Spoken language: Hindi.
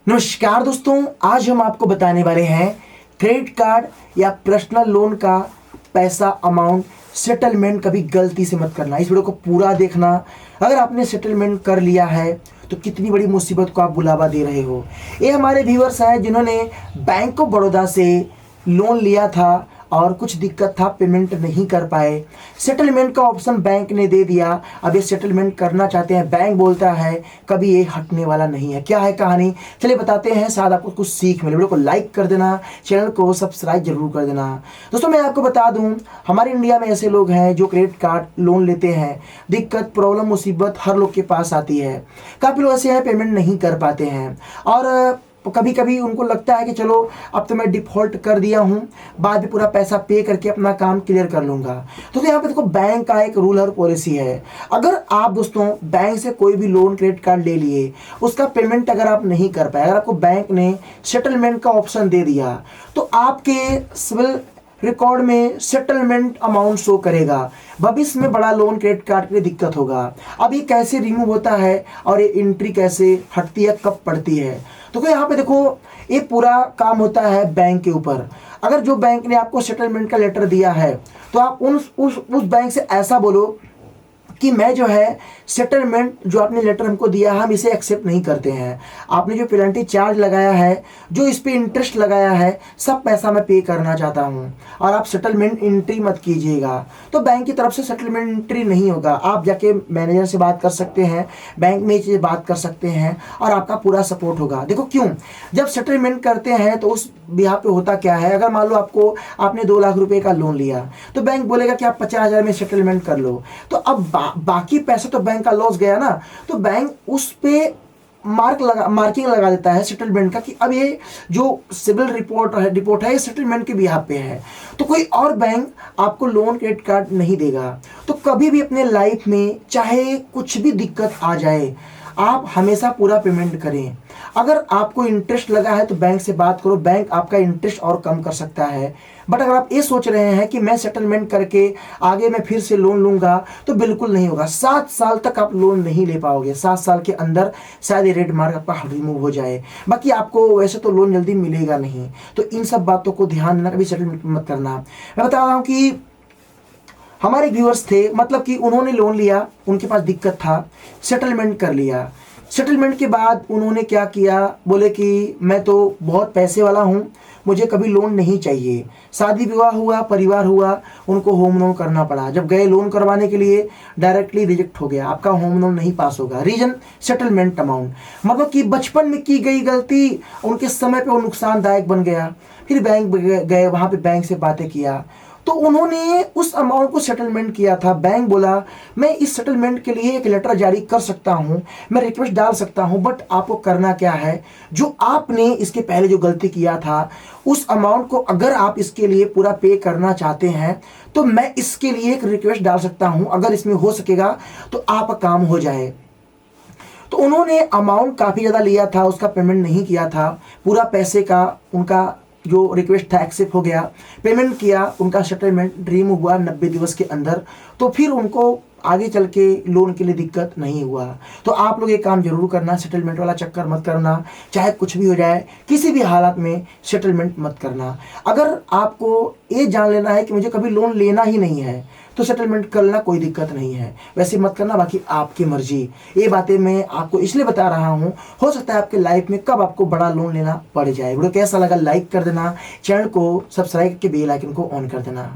नमस्कार दोस्तों, आज हम आपको बताने वाले हैं क्रेडिट कार्ड या पर्सनल लोन का पैसा अमाउंट सेटलमेंट कभी गलती से मत करना। इस वीडियो को पूरा देखना। अगर आपने सेटलमेंट कर लिया है तो कितनी बड़ी मुसीबत को आप बुलावा दे रहे हो। ये हमारे व्यूअर्स हैं जिन्होंने बैंक ऑफ बड़ौदा से लोन लिया था और कुछ दिक्कत था, पेमेंट नहीं कर पाए। सेटलमेंट का ऑप्शन बैंक ने दे दिया, अब ये सेटलमेंट करना चाहते हैं। बैंक बोलता है कभी ये हटने वाला नहीं है। क्या है कहानी, चलिए बताते हैं, शायद आपको कुछ सीख मिले। वीडियो को लाइक कर देना, चैनल को सब्सक्राइब जरूर कर देना। दोस्तों मैं आपको बता दूं, हमारे इंडिया में ऐसे लोग हैं जो क्रेडिट कार्ड लोन लेते हैं। दिक्कत, प्रॉब्लम, मुसीबत हर लोग के पास आती है। काफ़ी लोग ऐसे हैं पेमेंट नहीं कर पाते हैं और कभी कभी उनको लगता है कि चलो अब तो मैं डिफ़ॉल्ट कर दिया हूँ, बाद में पूरा पैसा पे करके अपना काम क्लियर कर लूँगा। तो यहाँ पे देखो, बैंक का एक रूल और पॉलिसी है। अगर आप दोस्तों बैंक से कोई भी लोन क्रेडिट कार्ड ले लिए, उसका पेमेंट अगर आप नहीं कर पाए, अगर आपको बैंक ने सेटलमेंट का ऑप्शन दे दिया, तो आपके सिविल रिकॉर्ड में सेटलमेंट अमाउंट शो करेगा। भविष्य में बड़ा लोन क्रेडिट कार्ड के लिए दिक्कत होगा। अब ये कैसे रिमूव होता है और ये एंट्री कैसे हटती है, कब पड़ती है, तो यहाँ पे देखो, ये पूरा काम होता है बैंक के ऊपर। अगर जो बैंक ने आपको सेटलमेंट का लेटर दिया है तो आप उस बैंक से ऐसा बोलो कि मैं जो है सेटलमेंट जो आपने लेटर हमको दिया है, हम इसे एक्सेप्ट नहीं करते हैं। आपने जो पेनल्टी चार्ज लगाया है, जो इस पे इंटरेस्ट लगाया है, सब पैसा मैं पे करना चाहता हूं और आप सेटलमेंट एंट्री मत कीजिएगा। तो बैंक की तरफ से सेटलमेंट एंट्री नहीं होगा। आप जाके मैनेजर से बात कर सकते हैं, बैंक में ये बात कर सकते हैं और आपका पूरा सपोर्ट होगा। देखो क्यों, जब सेटलमेंट करते हैं तो उस बिहाफ पे होता क्या है, अगर मान लो आपने 2 लाख रुपए का लोन लिया तो बैंक बोलेगा कि आप 50,000 में सेटलमेंट कर लो। तो अब बाकी पैसा तो बैंक का लॉस गया ना, तो बैंक उस पे मार्किंग लगा देता है सेटलमेंट का कि अब ये जो सिविल रिपोर्ट है ये सेटलमेंट के बिहाफ पे है। तो कोई और बैंक आपको लोन क्रेडिट कार्ड नहीं देगा। तो कभी भी अपने लाइफ में चाहे कुछ भी दिक्कत आ जाए, आप हमेशा पूरा पेमेंट करें। अगर आपको इंटरेस्ट लगा है तो बैंक से बात करो, बैंक आपका इंटरेस्ट और कम कर सकता है। बट अगर आप ये सोच रहे हैं कि मैं सेटलमेंट करके आगे मैं फिर से लोन लूंगा, तो बिल्कुल नहीं होगा। 7 साल तक आप लोन नहीं ले पाओगे। 7 साल के अंदर शायद ये रेड मार्क आपका रिमूव हो जाए। बाकी आपको वैसे तो लोन जल्दी मिलेगा नहीं। तो इन सब बातों को ध्यान देना, कभी सेटलमेंट मत करना। मैं बता रहा हूँ कि हमारे व्यूअर्स थे, मतलब कि उन्होंने लोन लिया, उनके पास दिक्कत था, सेटलमेंट कर लिया। सेटलमेंट के बाद उन्होंने क्या किया, बोले कि मैं तो बहुत पैसे वाला हूँ, मुझे कभी लोन नहीं चाहिए। शादी विवाह हुआ, परिवार हुआ, उनको होम लोन करना पड़ा। जब गए लोन करवाने के लिए, डायरेक्टली रिजेक्ट हो गया, आपका होम लोन नहीं पास होगा। रीजन सेटलमेंट अमाउंट, मतलब कि बचपन में की गई गलती उनके समय पे वो नुकसानदायक बन गया। फिर बैंक गए, वहाँ पे बैंक से बातें किया तो उन्होंने उस अमाउंट को सेटलमेंट किया था। बैंक बोला मैं इस सेटलमेंट के लिए एक लेटर जारी कर सकता हूं, मैं रिक्वेस्ट डाल सकता हूं, बट आपको करना क्या है, जो आपने इसके पहले जो गलती किया था उस अमाउंट को अगर आप इसके लिए पूरा पे करना चाहते हैं तो मैं इसके लिए एक रिक्वेस्ट डाल सकता हूं, अगर इसमें हो सकेगा तो आपका काम हो जाए। तो उन्होंने अमाउंट काफ़ी ज़्यादा लिया था, उसका पेमेंट नहीं किया था। पूरा पैसे का उनका जो रिक्वेस्ट था एक्सेप्ट हो गया, पेमेंट किया, उनका सेटलमेंट रिमूव हुआ 90 दिवस के अंदर। तो फिर उनको आगे चल के लोन के लिए दिक्कत नहीं हुआ। तो आप लोग ये काम जरूर करना, सेटलमेंट वाला चक्कर मत करना। चाहे कुछ भी हो जाए, किसी भी हालत में सेटलमेंट मत करना। अगर आपको ये जान लेना है कि मुझे कभी लोन लेना ही नहीं है, तो सेटलमेंट करना कोई दिक्कत नहीं है, वैसे मत करना, बाकी आपकी मर्जी। ये बातें मैं आपको इसलिए बता रहा हूँ, हो सकता है आपके लाइफ में कब आपको बड़ा लोन लेना पड़ जाए। वीडियो कैसा लगा लाइक कर देना, चैनल को सब्सक्राइब करके बेल आइकन को ऑन कर देना।